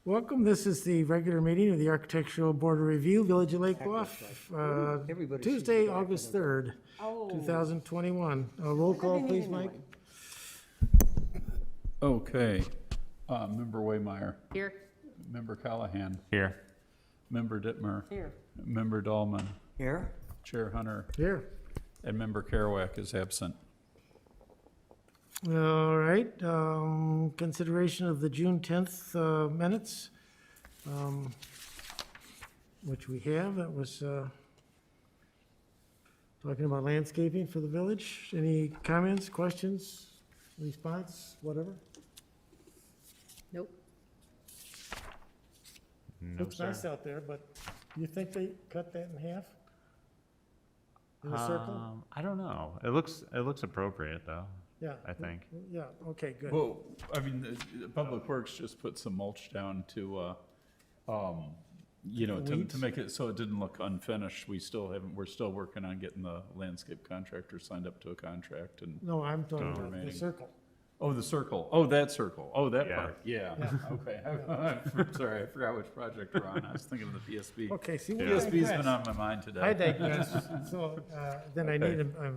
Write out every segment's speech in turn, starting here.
Welcome, this is the regular meeting of the Architectural Board of Review, Village of Lake Bluff, Tuesday, August 3rd, 2021. Roll call, please, Mike. Okay. Member Waymeyer. Here. Member Callahan. Here. Member Dittmer. Here. Member Dahlman. Here? Chair Hunter. Here. And Member Kerouac is absent. All right, consideration of the June 10th minutes, which we have. That was talking about landscaping for the village. Any comments, questions, response, whatever? Nope. No, Looks sir. nice out there, but you think they cut that in half? In a circle? I don't know. It looks appropriate though. Yeah. I think. Yeah, okay, good. Well, I mean, Public Works just put some mulch down to, to Weeds? make it so it didn't look unfinished. We're still working on getting the landscape contractor signed up to a contract and, No, I'm talking about the Remaining. circle. oh, the circle. Oh, that circle. Oh, that Yeah. part. Yeah, okay. I'm sorry, I forgot which project we're on. I was thinking of the PSB. Okay, see, we PSB's been digress. on my mind today. I digress. So then I need a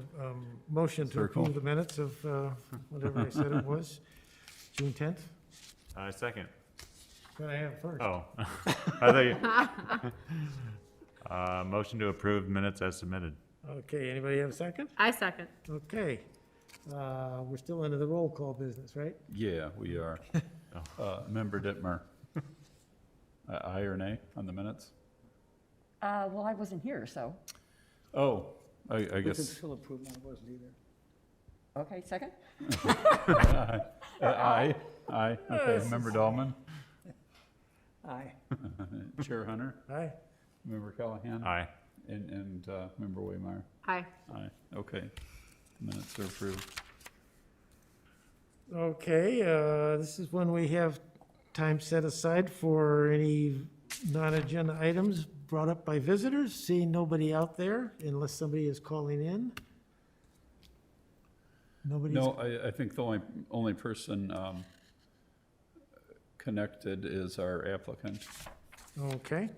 motion to Circle. approve the minutes of whatever I said it was, June 10th. Second. Can I have first? Oh. I thought you. Motion to approve minutes as submitted. Okay, anybody have a second? I second. Okay. We're still into the roll call business, right? Yeah, we are. Member Dittmer. Aye or nay on the minutes? Well, I wasn't here, so, Oh, I We can guess, still approve that, I wasn't either. okay, second? aye, okay. Member Dahlman, Aye. Chair Hunter, Aye. Member Callahan, Aye. and Member Waymeyer. Aye. Aye, okay. Minutes are approved. Okay, this is when we have time set aside for any non-agenda items brought up by visitors. Seeing nobody out there unless somebody is calling in. Nobody's. No, I think the only person connected is our applicant. Okay,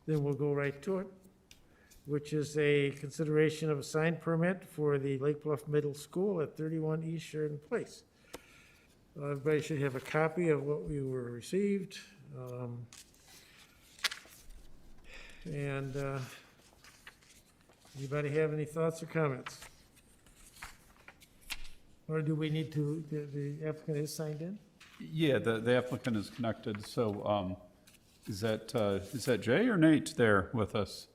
then we'll go right to it, which is a consideration of a sign permit for the Lake Bluff Middle School at 31 East Sheridan Place. Everybody should have a copy of what we were received. And anybody have any thoughts or comments? Or do we need to, the applicant is signed in? Yeah, the applicant is connected, so is that Jay or Nate there with us?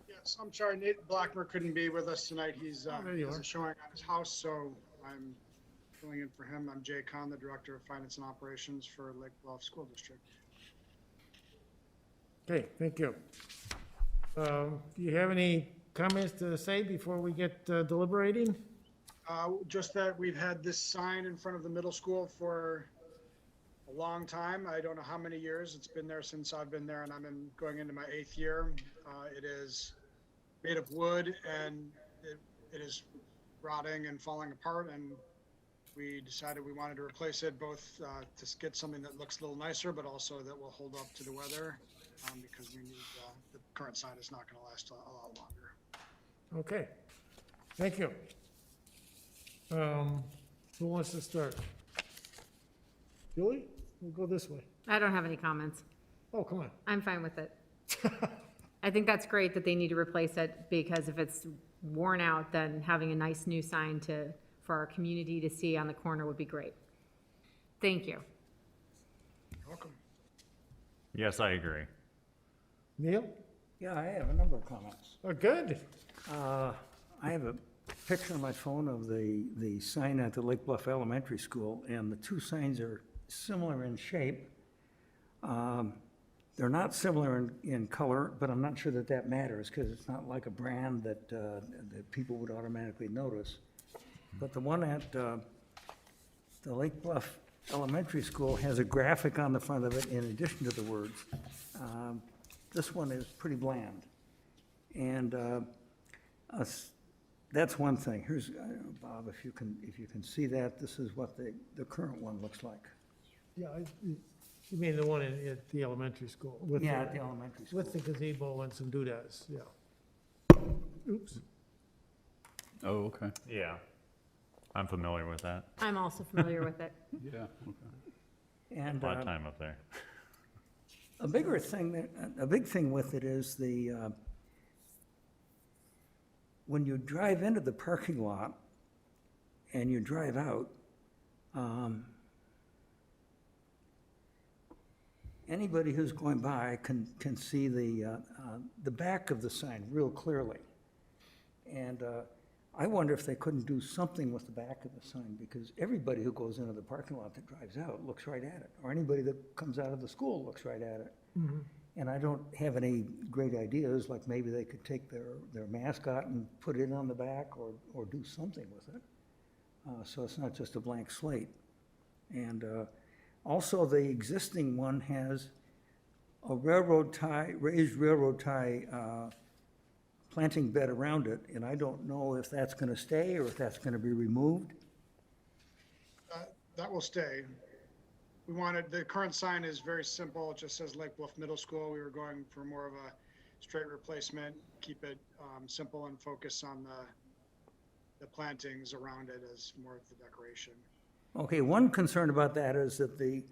Yes, I'm sorry, Nate Blackmer couldn't be with us tonight. He's there you has are. a showing on his house, so I'm filling in for him. I'm Jay Kahn, the Director of Finance and Operations for Lake Bluff School District. Okay, thank you. Do you have any comments to say before we get deliberating? Just that we've had this sign in front of the middle school for a long time. I don't know how many years. It's been there since I've been there, and I'm going into my 8th year. It is made of wood, and it is rotting and falling apart, and we decided we wanted to replace it both to get something that looks a little nicer, but also that will hold up to the weather, because we need the current sign is not going to last a lot longer. Okay, thank you. Who wants to start? Julie? We'll go this way. I don't have any comments. Oh, come on. I'm fine with it. I think that's great that they need to replace it, because if it's worn out, then having a nice new sign for our community to see on the corner would be great. Thank you. You're welcome. Yes, I agree. Neil? Yeah, I have a number of comments. Oh, good. I have a picture on my phone of the sign at the Lake Bluff Elementary School, and the two signs are similar in shape. They're not similar in color, but I'm not sure that matters, because it's not like a brand that people would automatically notice. But the one at the Lake Bluff Elementary School has a graphic on the front of it in addition to the words. This one is pretty bland. And that's one thing. Here's, Bob, if you can see that, this is what the current one looks like. Yeah, You mean the one at the elementary school? with Yeah, at the elementary school. With the gazebo and some doodads, yeah. Oops. Oh, okay. Yeah. I'm familiar with that. I'm also familiar with it. Yeah, okay. And A lot of time up there. a bigger thing, a big thing with it is when you drive into the parking lot and you drive out, anybody who's going by can see the back of the sign real clearly. And I wonder if they couldn't do something with the back of the sign, because everybody who goes into the parking lot that drives out looks right at it, or anybody that comes out of the school looks right at it. And I don't have any great ideas, like maybe they could take their mascot and put it on the back, or do something with it. So it's not just a blank slate. And also, the existing one has a raised railroad tie planting bed around it, and I don't know if that's gonna stay or if that's gonna be removed. That will stay. We wanted, the current sign is very simple. It just says Lake Bluff Middle School. We were going for more of a straight replacement, keep it simple and focus on the plantings around it as more of the decoration. Okay, one concern about that is that the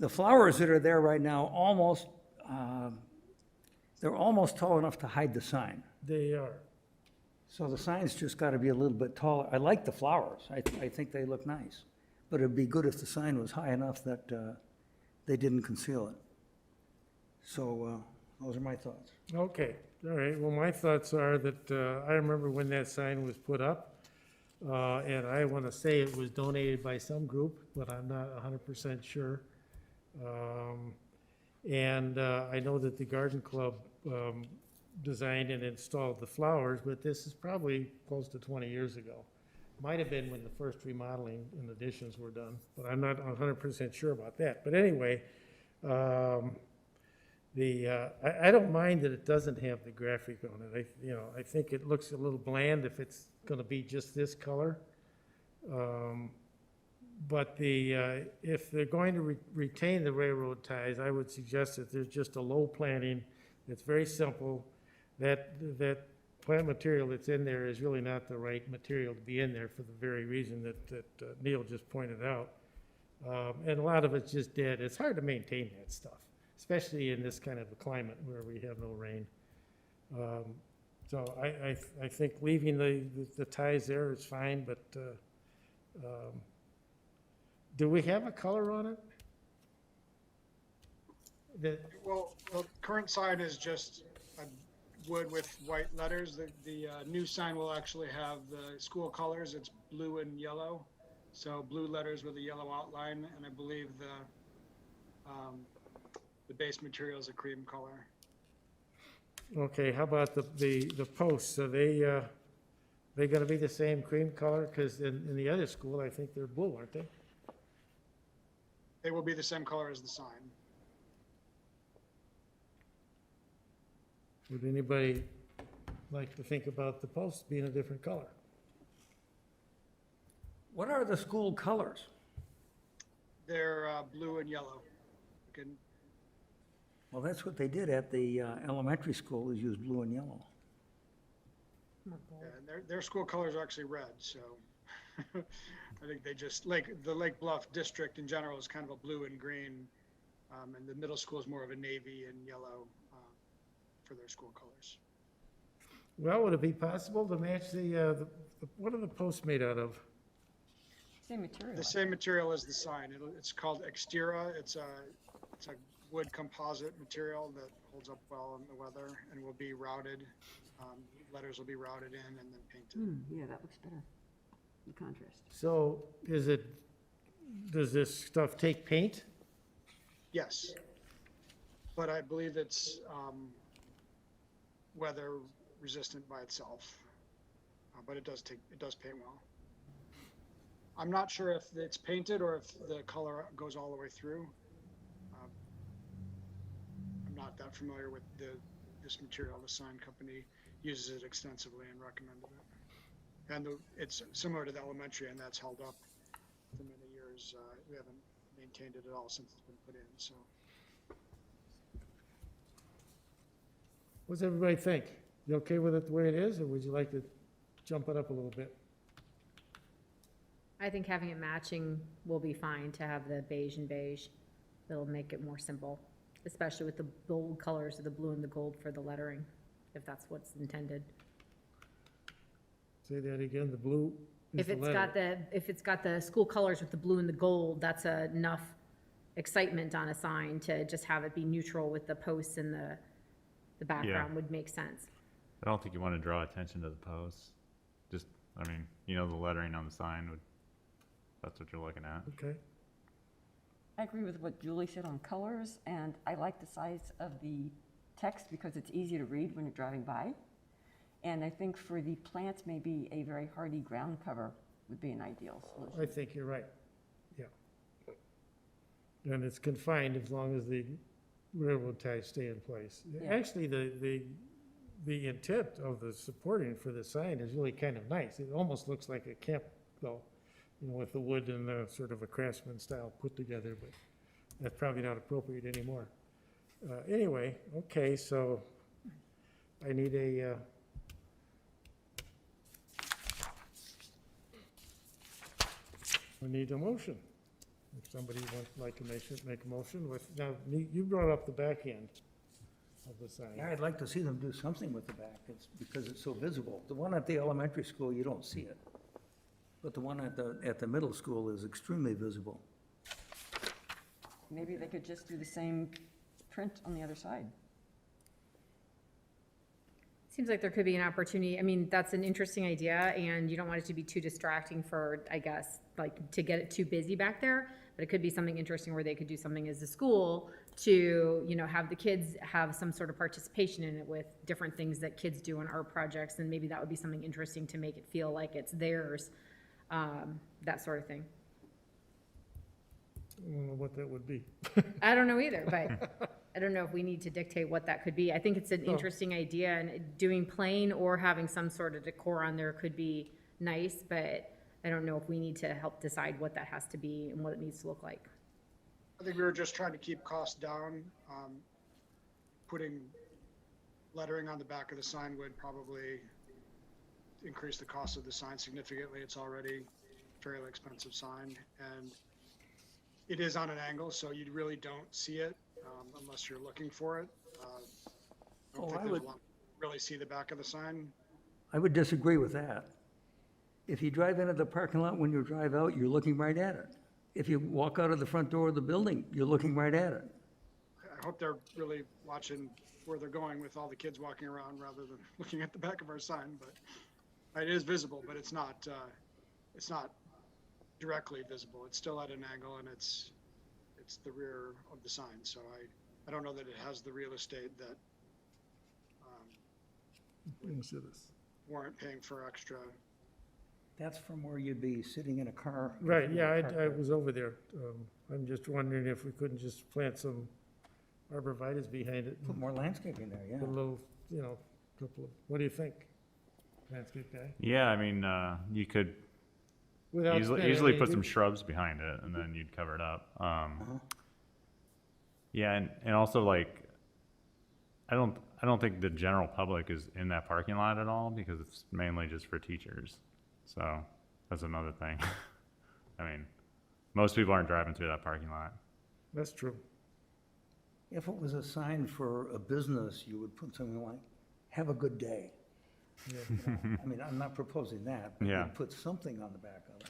flowers that are there right now they're almost tall enough to hide the sign. They are. So the sign's just gotta be a little bit taller. I like the flowers. I think they look nice. But it'd be good if the sign was high enough that they didn't conceal it. So those are my thoughts. Okay, all right. Well, my thoughts are that I remember when that sign was put up, and I want to say it was donated by some group, but I'm not 100% sure. And I know that the garden club designed and installed the flowers, but this is probably close to 20 years ago. Might have been when the first remodeling and additions were done, but I'm not 100% sure about that. But anyway, I don't mind that it doesn't have the graphic on it. I think it looks a little bland if it's gonna be just this color. But if they're going to retain the railroad ties, I would suggest that there's just a low planting that's very simple. That plant material that's in there is really not the right material to be in there for the very reason that Neil just pointed out. And a lot of it's just dead. It's hard to maintain that stuff, especially in this kind of a climate where we have no rain. So I think leaving the ties there is fine, but do we have a color on it? Well, the current sign is just a wood with white letters. The new sign will actually have the school colors. It's blue and yellow. So blue letters with a yellow outline, and I believe the base material is a cream color. Okay, how about the posts? Are they gonna be the same cream color? Because in the other school, I think they're blue, aren't they? They will be the same color as the sign. Would anybody like to think about the posts being a different color? What are the school colors? They're blue and yellow. You can, Well, that's what they did at the elementary school, is use blue and yellow. and their school colors are actually red, so I think they just, the Lake Bluff district in general is kind of a blue and green, and the middle school is more of a navy and yellow for their school colors. Well, would it be possible to match what are the posts made out of? Same material. The same material as the sign. It's called Extera. It's a wood composite material that holds up well in the weather and will be routed. Letters will be routed in and then painted. Yeah, that looks better. The contrast. So does this stuff take paint? Yes, but I believe it's weather resistant by itself. But it does paint well. I'm not sure if it's painted or if the color goes all the way through. I'm not that familiar with this material. The sign company uses it extensively and recommended it. And it's similar to the elementary, and that's held up for many years. We haven't maintained it at all since it's been put in, so. What's everybody think? You okay with it the way it is, or would you like to jump it up a little bit? I think having it matching will be fine to have the beige and beige. It'll make it more simple, especially with the bold colors of the blue and the gold for the lettering, if that's what's intended. Say that again, the blue is If the it's got letter. if it's got the school colors with the blue and the gold, that's enough excitement on a sign to just have it be neutral with the posts and the background would make sense. I don't think you want to draw attention to the posts. Just, I mean, you know, the lettering on the sign would, that's what you're looking at. Okay, I agree with what Julie said on colors, and I like the size of the text because it's easy to read when you're driving by. And I think for the plants, maybe a very hardy ground cover would be an ideal solution. I think you're right, yeah. And it's confined as long as the railroad ties stay in place. Yeah. Actually, the intent of the supporting for the sign is really kind of nice. It almost looks like a camp, though, you know, with the wood and the sort of a craftsman style put together, but that's probably not appropriate anymore. Anyway, okay, so I need a motion. If somebody would like to make a motion with, now, you brought up the back end of the sign. Yeah, I'd like to see them do something with the back, it's because it's so visible. The one at the elementary school, you don't see it. But the one at the middle school is extremely visible. Maybe they could just do the same print on the other side. Seems like there could be an opportunity. I mean, that's an interesting idea, and you don't want it to be too distracting for, I guess, like, to get it too busy back there. But it could be something interesting where they could do something as a school to, you know, have the kids have some sort of participation in it with different things that kids do in art projects, and maybe that would be something interesting to make it feel like it's theirs, that sort of thing. I don't know what that would be. I don't know either, but I don't know if we need to dictate what that could be. I think it's an interesting idea, and doing plain or having some sort of decor on there could be nice, but I don't know if we need to help decide what that has to be and what it needs to look like. I think we were just trying to keep costs down. Putting lettering on the back of the sign would probably increase the cost of the sign significantly. It's already a fairly expensive sign, and it is on an angle, so you really don't see it unless you're looking for it. I don't think there's a lot to really see the back of the sign. I would disagree with that. If you drive into the parking lot, when you drive out, you're looking right at it. If you walk out of the front door of the building, you're looking right at it. I hope they're really watching where they're going with all the kids walking around rather than looking at the back of our sign, but it is visible, but it's not directly visible. It's still at an angle, and it's the rear of the sign. So I don't know that it has the real estate that warrant paying for extra. That's from where you'd be sitting in a car. Right, yeah, I was over there. I'm just wondering if we couldn't just plant some arborvitae behind it. Put more landscaping there, yeah. Put a little, you know, couple of, what do you think, landscape guy? Yeah, I mean, you could Without spending easily any- put some shrubs behind it, and then you'd cover it up. Yeah, and also, like, I don't think the general public is in that parking lot at all, because it's mainly just for teachers. So that's another thing. I mean, most people aren't driving through that parking lot. That's true. If it was a sign for a business, you would put something like, "Have a good day." I mean, I'm not proposing that, but Yeah. you'd put something on the back of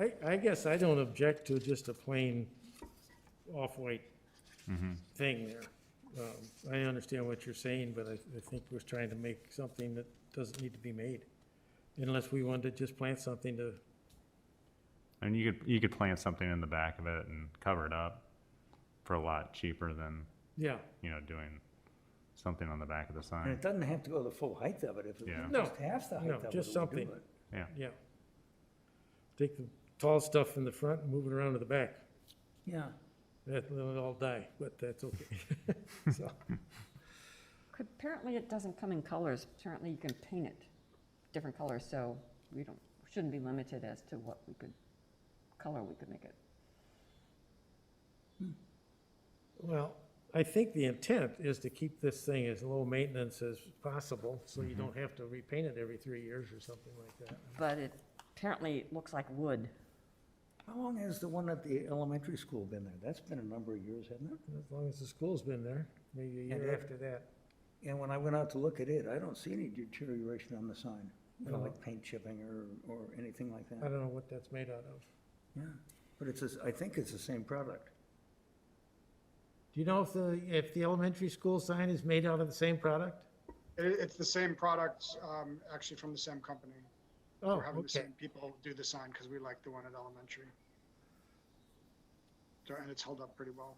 it. I guess I don't object to just a plain off-white thing there. I understand what you're saying, but I think we're trying to make something that doesn't need to be made. Unless we wanted to just plant something to, And you could plant something in the back of it and cover it up for a lot cheaper than, yeah. you know, doing something on the back of the And sign. it doesn't have to go the full height of it. If it Yeah. was No, just half the height no, of it, just it would do something. it. Yeah. Yeah. Take the tall stuff in the front and move it around to the back. Yeah. They'll all die, but that's okay. So, Apparently it doesn't come in colors. Apparently you can paint it different colors, so shouldn't be limited as to what color we could make it. Well, I think the intent is to keep this thing as low maintenance as possible, so you don't have to repaint it every 3 years or something like that. But it apparently looks like wood. How long has the one at the elementary school been there? That's been a number of years, hasn't it? As long as the school's been there, maybe a year And after that. And when I went out to look at it, I don't see any deterioration on the sign. You know, No. like paint chipping or anything like I that. don't know what that's made out of. Yeah, but I think it's the same product. Do you know if the elementary school sign is made out of the same product? It's the same product, actually from the same company. Oh, We're having the okay. same people do the sign because we like the one at elementary. So, and it's held up pretty well.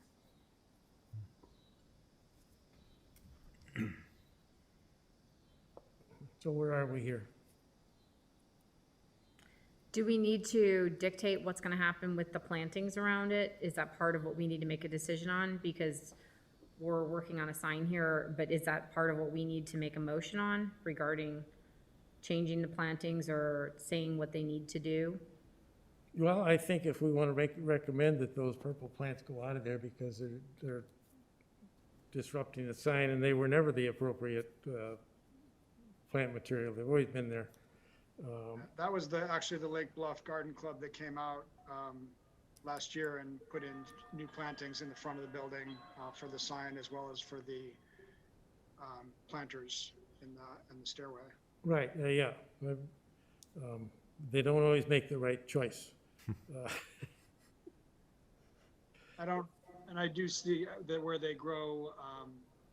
So where are we here? Do we need to dictate what's gonna happen with the plantings around it? Is that part of what we need to make a decision on? Because we're working on a sign here, but is that part of what we need to make a motion on regarding changing the plantings or saying what they need to do? Well, I think if we want to recommend that those purple plants go out of there because they're disrupting the sign, and they were never the appropriate plant material. They've always been there. That was actually the Lake Bluff Garden Club that came out last year and put in new plantings in the front of the building for the sign as well as for the planters in the stairway. Right, yeah. They don't always make the right choice. I do see that where they grow,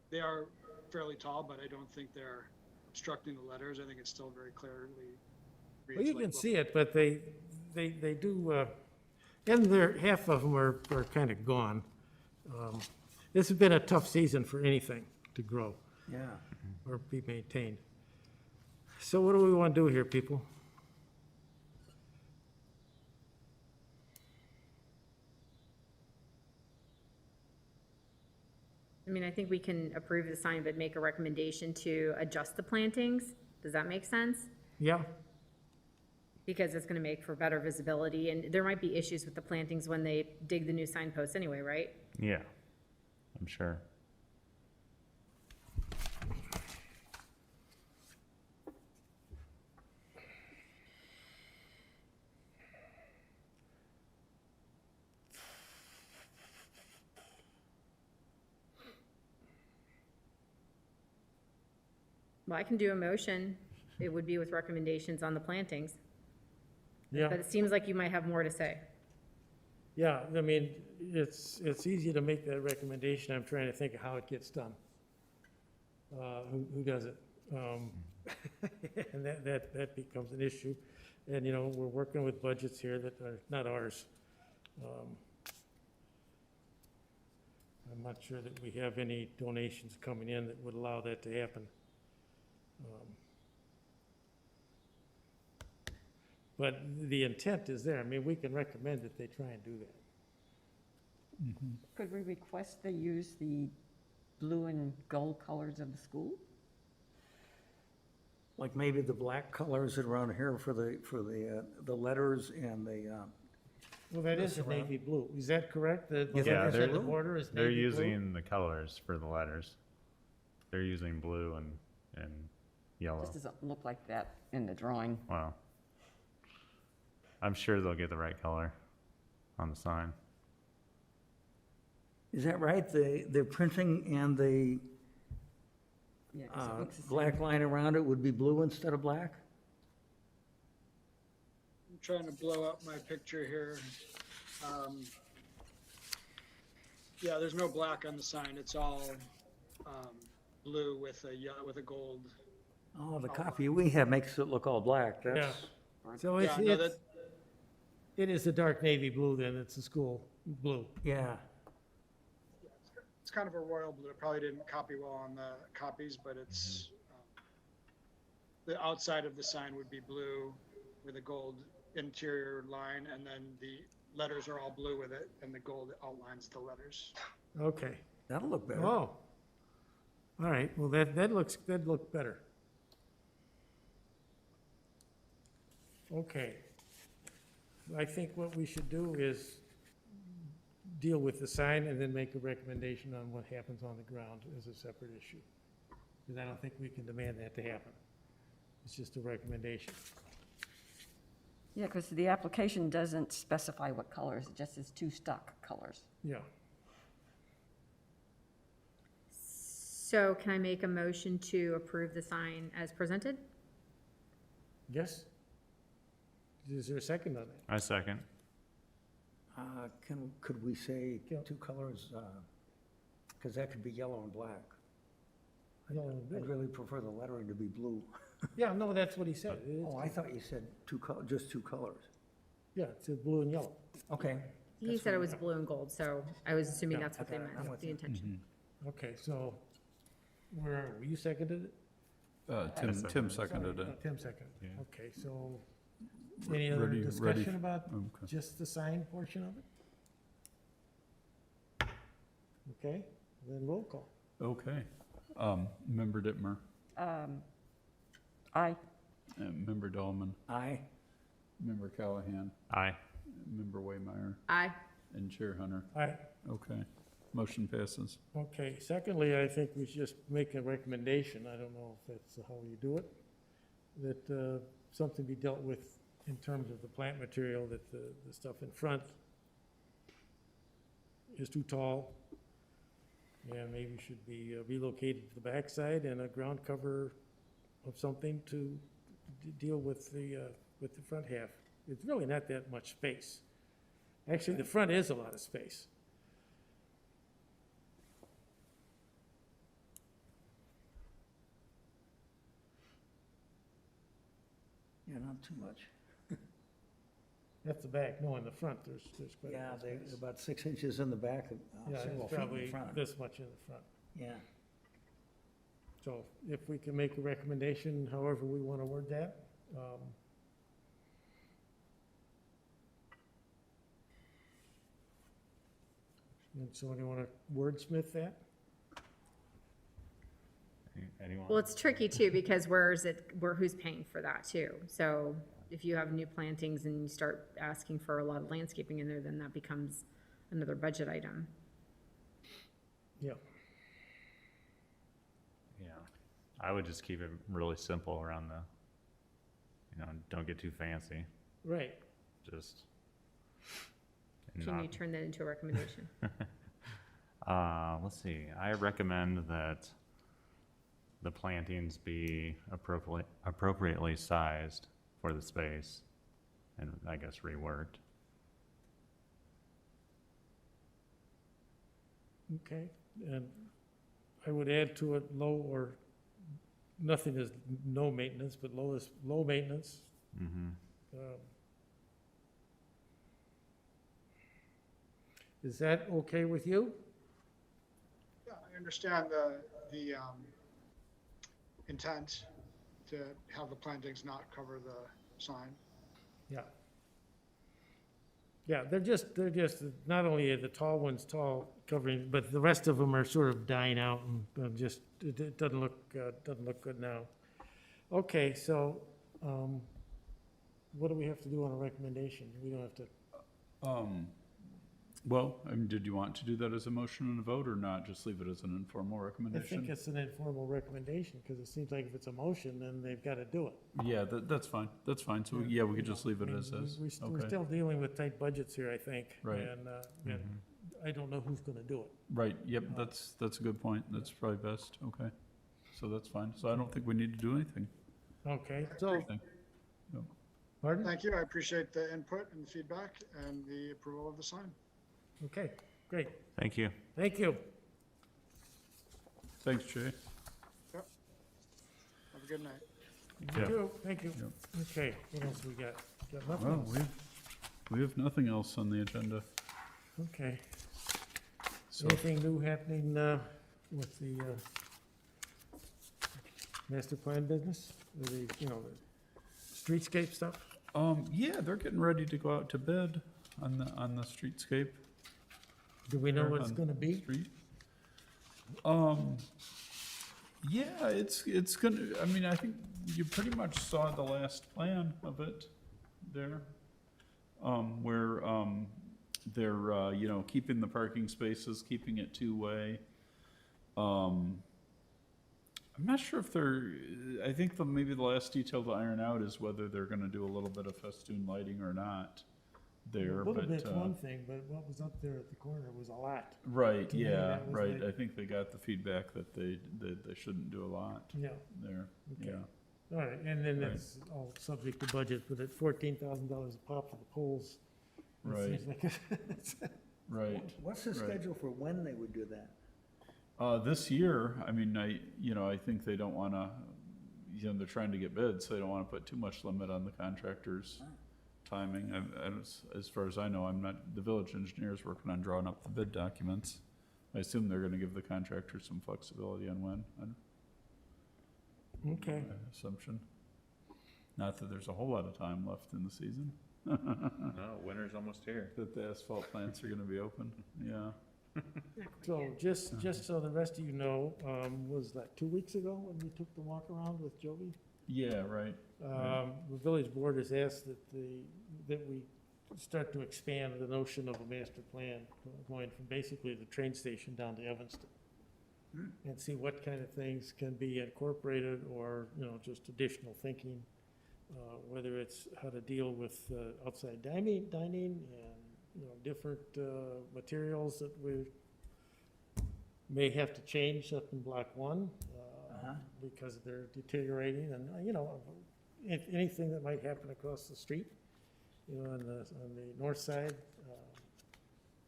they are fairly tall, but I don't think they're obstructing the letters. I think it's still very clearly reads. Well, you Lake can Bluff. see it, but they do, and half of them are kind of gone. This has been a tough season for anything to grow Yeah. or be maintained. So what do we want to do here, people? I mean, I think we can approve the sign, but make a recommendation to adjust the plantings. Does that make sense? Yeah, Because it's gonna make for better visibility, and there might be issues with the plantings when they dig the new signposts anyway, right? Yeah, I'm sure. Well, I can do a motion. It would be with recommendations on the plantings. yeah. But it seems like you might have more to say. Yeah, I mean, it's easy to make that recommendation. I'm trying to think of how it gets done. Who does it? And that becomes an issue. And, you know, we're working with budgets here that are not ours. I'm not sure that we have any donations coming in that would allow that to happen. But the intent is there. I mean, we can recommend that they try and do that. Could we request they use the blue and gold colors of the school? Like maybe the black colors that are around here for the letters and the, Well, that is a Listen, Ron. navy blue. Is that correct? The Yeah, letters they're- on the border is They're navy blue? using the colors for the letters. They're using blue and yellow. This doesn't look like that in the drawing. Well, I'm sure they'll get the right color on the sign. is that right? The printing and the Yeah, 'cause it looks the same. black line around it would be blue instead of black? I'm trying to blow up my picture here. Yeah, there's no black on the sign. It's all blue with a gold. Oh, the copy we have makes it look all black. That's, So Yeah, no, it is a dark navy blue then. It's a school blue. yeah. it's kind of a royal blue. It probably didn't copy well on the copies, but it's the outside of the sign would be blue with a gold interior line, and then the letters are all blue with it, and the gold outlines the letters. Okay. That'll look better. Oh. All right. Well, that'd look better. Okay. I think what we should do is deal with the sign and then make a recommendation on what happens on the ground as a separate issue. Because I don't think we can demand that to happen. It's just a recommendation. Yeah, because the application doesn't specify what colors, it just says 2 stock colors. Yeah. So can I make a motion to approve the sign as presented? Yes? Is there a second on that? I second. Could we say Yeah. 2 colors? Because that could be yellow and black. Yellow and I'd blue. really prefer the lettering to be blue. Yeah, no, that's what he said. Oh, I thought you said just 2 colors. Yeah, it's blue and yellow. Okay. He said it was blue and gold, so I was assuming Yeah, that's what they okay, I'm meant, with the you. intention. Okay, so, where are we? You seconded it? Tim seconded it. Tim seconded. Yeah. Okay, so, any other Ready- discussion about Okay. just the sign portion of it? Okay, then roll call. Okay. Member Dittmer, Aye. Member Dahlman, Aye. Member Callahan, Aye. Member Waymire, Aye. and Chair Hunter. Aye. Okay, motion passes. Okay, secondly, I think we should just make a recommendation, I don't know if that's how you do it, that something be dealt with in terms of the plant material, that the stuff in front is too tall, and maybe should be relocated to the backside, and a ground cover of something to deal with the front half. It's really not that much space. Actually, the front is a lot of space. Yeah, not too much. That's the back, no, in the front, there's quite a Yeah, bit of they, space. about 6 inches in the back, Yeah, several it's feet in probably the front. this much in the front. Yeah. So if we can make a recommendation, however we want to word that. And so do you want to wordsmith that? Anyone? Well, it's tricky too, because who's paying for that too? So if you have new plantings and you start asking for a lot of landscaping in there, then that becomes another budget item. Yeah, Yeah, I would just keep it really simple around don't get too fancy, right. just. and Can you not- turn that into a recommendation? Let's see, I recommend that the plantings be appropriately sized for the space, and I guess reworked. Okay, and I would add to it low or, nothing is no maintenance, but low is low maintenance. Mm-hmm. Is that okay with you? Yeah, I understand the intent to have the plantings not cover the sign. Yeah. Yeah, they're just, not only are the tall ones tall covering, but the rest of them are sort of dying out and just, it doesn't look good now. Okay, so, what do we have to do on a recommendation? We don't have to, Well, did you want to do that as a motion and a vote or not? Just leave it as an informal I recommendation? think it's an informal recommendation, because it seems like if it's a motion, then they've got to do it. Yeah, that's fine. That's fine. So, yeah, we could just leave it I mean, as is. We're Okay. still dealing with tight budgets here, I think. Right. And I don't know who's gonna do it. Right, yep, that's a good point. That's probably best. Okay. So that's fine. So I don't think we need to do anything. Okay, so, Thank- pardon? Thank you, I appreciate the input and the feedback and the approval of the sign. Okay, great. Thank you. Thank you. Thanks, Jay. Have a good night. You Yeah. too. Thank you. Yep. Okay, what else we got? Got nothing Well, else? we have nothing else on the agenda. Okay. So, Anything new happening with the master plan business? With the, the streetscape stuff? yeah, they're getting ready to go out to bid on the streetscape. Do we know there what it's on gonna be? Street. Yeah, it's gonna, I think you pretty much saw the last plan of it there. Where, They're, you know, keeping the parking spaces, keeping it two-way. I'm not sure if they're, I think maybe the last detail to iron out is whether they're gonna do a little bit of festoon lighting or not there, A little but, bit's one thing, but what was up there at the corner was a lot. right, to me, yeah, that was right. like- I think they got the feedback that they shouldn't do a lot Yeah, there, Okay. yeah. all right, and then Right. it's all subject to budget, but at $14,000 a pop for the poles. it Right. seems like it's- Right. What's the Right. schedule for when they would do that? This year, I mean, I think they don't wanna, you know, they're trying to get bids, so they don't wanna put too much limit on the contractor's timing. As far as I know, the village engineer's working on drawing up the bid documents. I assume they're gonna give the contractor some flexibility on when, Okay, my assumption. Not that there's a whole lot of time left in the season, No, winter's almost here. that the asphalt plants are gonna be open, yeah. so just so the rest of you know, was that 2 weeks ago when we took the walk around with Joby? Yeah, right, The village board has asked that we start to expand the notion of a master plan, going from basically the train station down to Evanston. And see what kind of things can be incorporated or, you know, just additional thinking. Whether it's how to deal with outside dining and, you know, different materials that we may have to change up in Block 1. Because they're deteriorating and, you know, if anything that might happen across the street, you know, on the north side.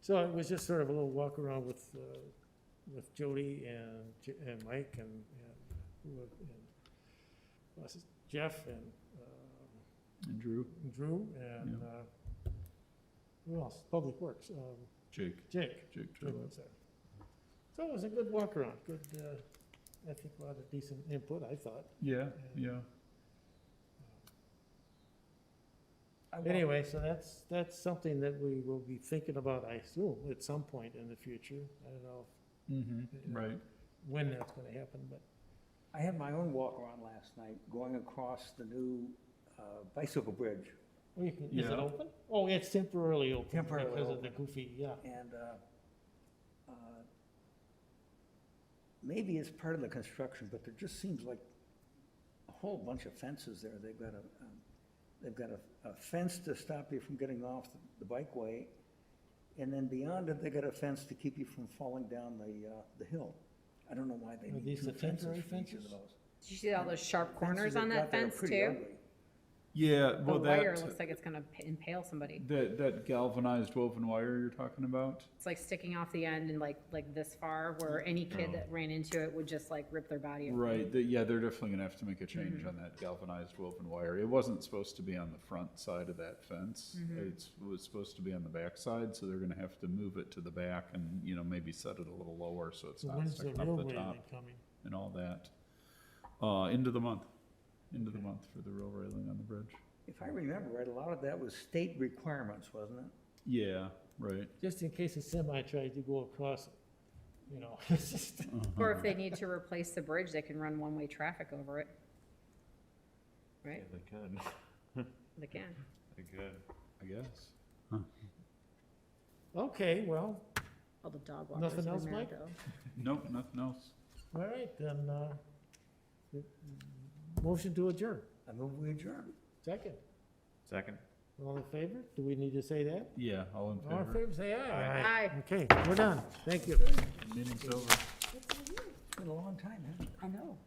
So it was just sort of a little walk around with Jody and Mike and Jeff and and Drew, and who else? Public Works, Jake Jake. Turlow. was there. So it was a good walk around, good, I think a lot of decent input, I thought. Yeah, yeah. Anyway, so that's something that we will be thinking about, I assume, at some point in the future. I don't know Right, when that's gonna happen, but, I had my own walk around last night, going across the new bicycle bridge. oh, is it Yeah. open? Oh, it's temporarily open. Temporarily Because of the open. goofy, yeah. And maybe it's part of the construction, but there just seems like a whole bunch of fences there. They've got a fence to stop you from getting off the bikeway, and then beyond it, they got a fence to keep you from falling down the hill. I don't know why they Are need these two the fences temporary for each of fences? those. Did you see all those sharp corners Fences on they've that got there are fence pretty too? ugly. yeah, The well, wire that, looks like it's gonna impale somebody. that galvanized woven wire you're talking about? It's like sticking off the end and like this far, where any kid that ran into it would just like rip their body open. Right, yeah, they're definitely gonna have to make a change on that galvanized woven wire. It wasn't supposed to be on the front side of that fence. It was supposed to be on the back side, so they're gonna have to move it to the back and, you know, maybe set it a little lower so it's So not when's the sticking real up the top railing coming? and all that. End of the month for the real railing on the bridge. If I remember right, a lot of that was state requirements, wasn't it? Yeah, right. Just in case a semi tries to go across it, you know, it's just. Or if they need to replace the bridge, they can run one-way traffic over it. Right? They could. They can. They could. I guess. Okay, well, All the dog walkers Nothing will else, be mad Mike? though. Nope, nothing else. all right, then, motion to adjourn. I move we adjourn. Second. Second. All in favor? Do we need to say that? Yeah, all in All in favor? favor, say aye. Aye. Okay, we're done. Thank you. Meeting's over. It's been a long time, hasn't it? I know.